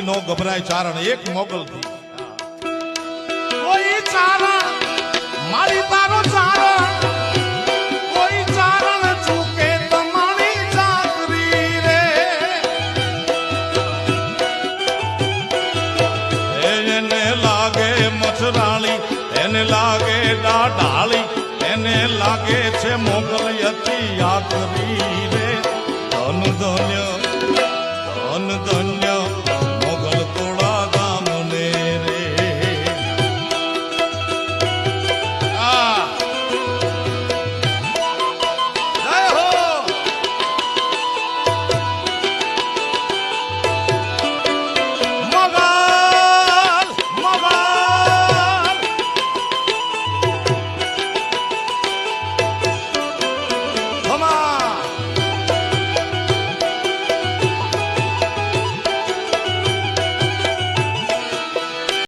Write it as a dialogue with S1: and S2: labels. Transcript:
S1: નો ગભરાય ચારણ એક મોગલ થી
S2: કોઈ ચારણ મારી તારો ચારણ કોઈ ચારણ ચૂકે તમારી ચાકરી રે
S1: એને લાગે મચરાળી એને લાગે ડાઢાળી એને લાગે છે મોગલ અતિ આકરી રે ધન ધન્ય